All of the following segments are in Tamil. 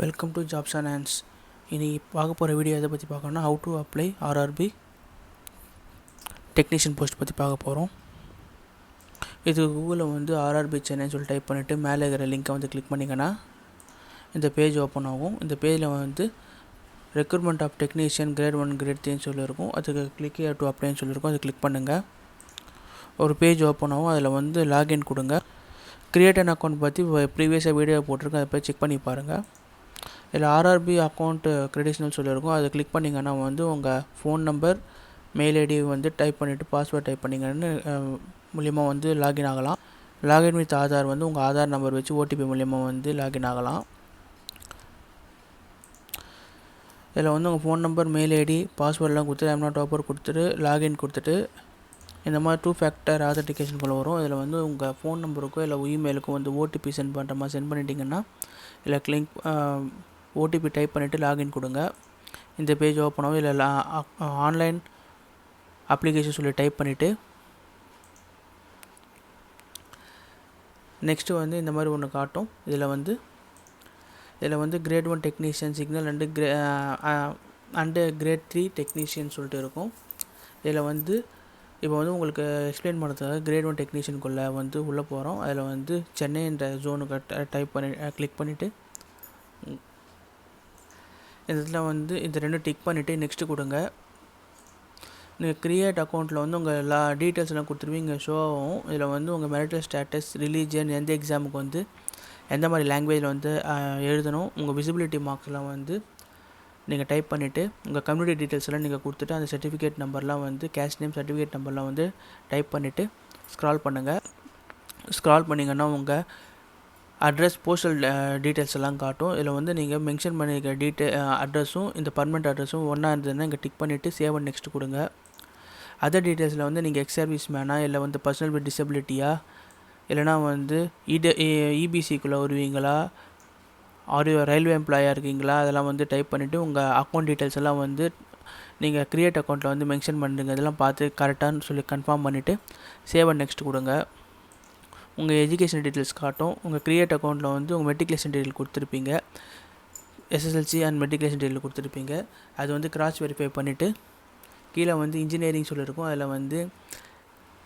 Welcome to jobs and hands. இனி பார்க்க போகிற வீடியோ எதை பற்றி பார்க்கணும்னா how to apply RRB technician post பற்றி பார்க்க போகிறோம். இது கூகுளில் வந்து ஆர்ஆர்பி சென்னைன்னு சொல்லி டைப் பண்ணிவிட்டு மேலே இருக்கிற லிங்க்கை வந்து கிளிக் பண்ணிங்கன்னா இந்த பேஜ் ஓப்பன் ஆகும். இந்த பேஜில் வந்து recruitment of technician grade 1 grade 3 சொல்லியிருக்கும். அதுக்கு கிளிக் டு அப்ளைன்னு சொல்லியிருக்கும். அது கிளிக் பண்ணுங்கள். ஒரு பேஜ் ஓப்பன் ஆகும். அதில் வந்து லாகின் கொடுங்க. கிரியேட் அன் அக்கௌண்ட் பற்றி ப்ரீவியஸாக வீடியோ போட்டிருக்கேன். அதை போய் செக் பண்ணி பாருங்கள். இதில் ஆர்ஆர்பி அக்கௌண்ட்டு க்ரெடிஷனல் சொல்லியிருக்கும். அதை கிளிக் பண்ணிங்கன்னா வந்து உங்கள் ஃபோன் நம்பர், மெயில் ஐடி வந்து டைப் பண்ணிவிட்டு பாஸ்வேர்ட் டைப் பண்ணிங்கன்னு மூலியமாக வந்து லாகின் ஆகலாம். லாகின் வித் ஆதார் வந்து உங்கள் ஆதார் நம்பர் வச்சு ஓடிபி மூலியமாக வந்து லாகின் ஆகலாம். இதில் வந்து உங்கள் ஃபோன் நம்பர், மெயில் ஐடி, பாஸ்வேர்டெலாம் கொடுத்துட்டு ஐம் நாட் ஆப்பர் கொடுத்துட்டு லாகின் கொடுத்துட்டு இந்த மாதிரி 2 ஃபேக்டர் ஆதென்டிகேஷன் போல் வரும். இதில் வந்து உங்கள் ஃபோன் நம்பருக்கோ இல்லை இமெயிலுக்கும் வந்து ஓடிபி சென்ட் பண்ணுற மாதிரி சென்ட் பண்ணிட்டீங்கன்னா இல்லை கிளிக் ஓடிபி டைப் பண்ணிவிட்டு லாகின் கொடுங்க. இந்த பேஜ் ஓப்பன் ஆகும். இல்லை ஆன்லைன் அப்ளிகேஷன் சொல்லி டைப் பண்ணிவிட்டு நெக்ஸ்ட்டு வந்து இந்த மாதிரி ஒன்று காட்டும். இதில் வந்து grade 1 technician signal and grade 3 technician சொல்லிட்டு இருக்கும். இதில் வந்து இப்போ வந்து உங்களுக்கு எக்ஸ்பிளைன் பண்ணுறதுக்காக கிரேட் 1 டெக்னீஷியனுக்குள்ளே வந்து உள்ளே போகிறோம். அதில் வந்து சென்னைன்ற ஜோனுக்கு டைப் பண்ணி கிளிக் பண்ணிவிட்டு இந்த இதில் வந்து இந்த 2 டிக் பண்ணிவிட்டு நெக்ஸ்ட்டு கொடுங்க. நீங்கள் க்ரியேட் அக்கௌண்ட்டில் வந்து உங்கள் டீட்டெயில்ஸ் எல்லாம் கொடுத்துருவீங்க ஷோ ஆகும். இதில் வந்து உங்கள் மேரிட்டல் ஸ்டேட்டஸ், ரிலீஜியன், எந்த எக்ஸாமுக்கு வந்து எந்த மாதிரி லாங்குவேஜில் வந்து எழுதணும், உங்கள் விசிபிலிட்டி மார்க்ஸ்லாம் வந்து நீங்கள் டைப் பண்ணிவிட்டு உங்கள் கம்யூனிட்டி டீட்டெயில்ஸ் எல்லாம் நீங்கள் கொடுத்துட்டு அந்த சர்டிஃபிகேட் நம்பர்லாம் வந்து கேஷ் நேம், சர்டிஃபிகேட் நம்பர்லாம் வந்து டைப் பண்ணிவிட்டு ஸ்க்ரால் பண்ணுங்கள். ஸ்க்ரால் பண்ணிங்கன்னா உங்கள் அட்ரஸ், போஸ்டல் டீட்டெயில்ஸ் எல்லாம் காட்டும். இதில் வந்து நீங்கள் மென்ஷன் பண்ணியிருக்க அட்ரஸும் இந்த பர்மனெண்ட் அட்ரஸும் ஒன்றா இருந்ததுன்னா இங்கே டிக் பண்ணிவிட்டு சேவ் அண்ட் நெக்ஸ்ட் கொடுங்க. அதர் டீட்டெயில்ஸில் வந்து நீங்கள் எக்ஸ் சர்வீஸ் மேனா, இல்லை வந்து பர்சனல் வித் டிசபிலிட்டியா, இல்லைனா வந்து இபிசிக்குள்ளே வருவீங்களா, ரயில்வே எம்ப்ளாயாக இருக்கீங்களா, அதெல்லாம் வந்து டைப் பண்ணிவிட்டு உங்கள் அக்கௌண்ட் டீட்டெயில்ஸ் எல்லாம் வந்து நீங்கள் க்ரியேட் அக்கௌண்ட்டில் வந்து மென்ஷன் பண்ணுங்க. இதெல்லாம் பார்த்து கரெக்டானு சொல்லி கன்ஃபார்ம் பண்ணிவிட்டு சேவ் அண்ட் நெக்ஸ்ட் கொடுங்க. உங்கள் எஜுகேஷன் டீட்டெயில்ஸ் காட்டும். உங்கள் க்ரியேட் அக்கௌண்ட்டில் வந்து உங்கள் மெட்ரிகுலேஷன் டீட்டெயில் கொடுத்துருப்பீங்க, எஸ்எஸ்எல்சி அண்ட் மெட்ரிகுலேஷன் டீட்டெயில் கொடுத்துருப்பீங்க. அது வந்து கிராஸ் வெரிஃபை பண்ணிவிட்டு கீழே வந்து இன்ஜினியரிங் சொல்லியிருக்கும். அதில் வந்து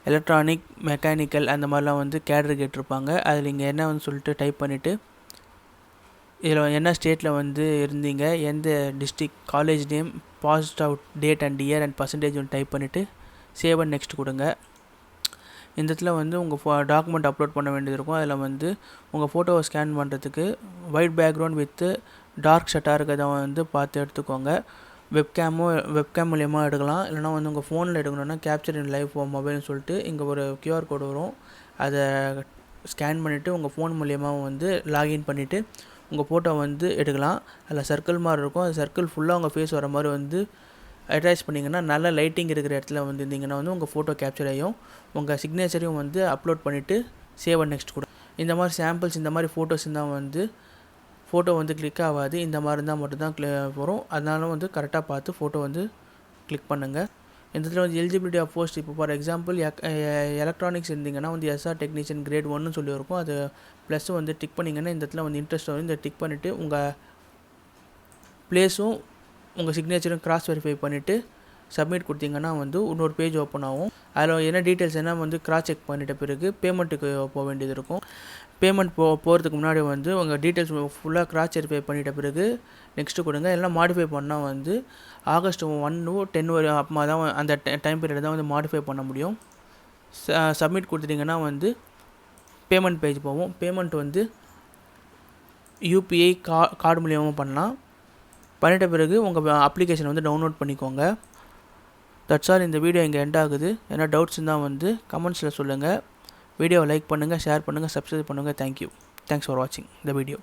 எலக்ட்ரானிக், மெக்கானிக்கல் அந்த மாதிரிலாம் வந்து கேடர் கேட்டிருப்பாங்க. அதில் நீங்கள் என்ன வந்து சொல்லிட்டு டைப் பண்ணிவிட்டு இதில் என்ன ஸ்டேட்டில் வந்து இருந்தீங்க, எந்த district, college name, passed out date and year and percentage ஒன்று டைப் பண்ணிவிட்டு சேவ் அண்ட் நெக்ஸ்ட் கொடுங்க. இந்த இடத்துல வந்து உங்கள் டாக்குமெண்ட் அப்லோட் பண்ண வேண்டியது இருக்கும். அதில் வந்து உங்கள் ஃபோட்டோவை ஸ்கேன் பண்ணுறதுக்கு ஒயிட் பேக்ரவுண்ட் வித்து டார்க் ஷட்டாக இருக்கிறத வந்து பார்த்து எடுத்துக்கோங்க. வெப்கேம் மூலியமாக எடுக்கலாம். இல்லைனா வந்து உங்கள் ஃபோனில் எடுக்கணுன்னா கேப்சர் இன் லைவ் மொபைல்னு சொல்லிட்டு இங்கே ஒரு QR கோடு வரும். அதை ஸ்கேன் பண்ணிவிட்டு உங்கள் ஃபோன் மூலியமாக வந்து லாகின் பண்ணிவிட்டு உங்கள் ஃபோட்டோ வந்து எடுக்கலாம். அதில் சர்க்கிள் மாதிரி இருக்கும். அந்த சர்க்கிள் ஃபுல்லாக உங்கள் ஃபேஸ் வர மாதிரி வந்து அட்டாச் பண்ணிங்கன்னா நல்ல லைட்டிங் இருக்கிற இடத்துல வந்து இருந்தீங்கன்னா வந்து உங்கள் ஃபோட்டோ கேப்சர் ஆகும். உங்கள் சிக்னேச்சரையும் வந்து அப்லோட் பண்ணிவிட்டு சேவ் அண்ட் நெக்ஸ்ட் கூட. இந்த மாதிரி சாம்பிள்ஸ், இந்த மாதிரி ஃபோட்டோஸ் இருந்தால் வந்து ஃபோட்டோ வந்து கிளிக் ஆகாது. இந்த மாதிரி இருந்தால் மட்டும்தான் வரும். அதனால வந்து கரெக்டாக பார்த்து ஃபோட்டோ வந்து கிளிக் பண்ணுங்கள். இந்த இடத்துல வந்து எலிஜிபிலிட்டி ஆஃப் போஸ்ட், இப்போ ஃபார் எக்ஸாம்பிள் எலக்ட்ரானிக்ஸ் இருந்தீங்கன்னா வந்து எஸ்ஆர் டெக்னீஷியன் கிரேட் 1 சொல்லி இருக்கும். அது ப்ளஸ் வந்து டிக் பண்ணிங்கன்னா இந்த இடத்துல வந்து இன்ட்ரெஸ்ட் வரும். இந்த டிக் பண்ணிவிட்டு உங்கள் ப்ளேஸும் உங்கள் சிக்னேச்சரும் கிராஸ் வெரிஃபை பண்ணிவிட்டு சப்மிட் கொடுத்தீங்கன்னா வந்து இன்னொரு பேஜ் ஓப்பன் ஆகும். அதில் என்ன டீட்டெயில்ஸ் என்ன வந்து கிராஸ் செக் பண்ணிட்ட பிறகு பேமெண்ட்டுக்கு போக வேண்டியது இருக்கும். பேமெண்ட் போகிறதுக்கு முன்னாடி வந்து உங்கள் டீட்டெயில்ஸ் ஃபுல்லாக கிராஸ் வெரிஃபை பண்ணிட்ட பிறகு நெக்ஸ்ட்டு கொடுங்க. எல்லாம் மாடிஃபை பண்ணால் வந்து August 1 to 10 வரை அப்பமா தான் அந்த டைம் பீரியட் தான் வந்து மாடிஃபை பண்ண முடியும். சப்மிட் கொடுத்துட்டிங்கன்னா வந்து பேமெண்ட் பேஜ் போகும். பேமெண்ட் வந்து UPI கார்டு மூலியமாக பண்ணலாம். பண்ணிட்ட பிறகு உங்கள் அப்ளிகேஷன் வந்து டவுன்லோட் பண்ணிக்கோங்க. That's all. இந்த வீடியோ இங்கே எண்ட் ஆகுது. ஏன்னா டவுட்ஸ் இருந்தால் வந்து கமெண்ட்ஸில் சொல்லுங்கள். வீடியோவை லைக் பண்ணுங்கள், ஷேர் பண்ணுங்கள், சப்ஸ்கிரைப் பண்ணுங்கள். தேங்க்யூ. தேங்க்ஸ் ஃபார் வாட்சிங் த வீடியோ.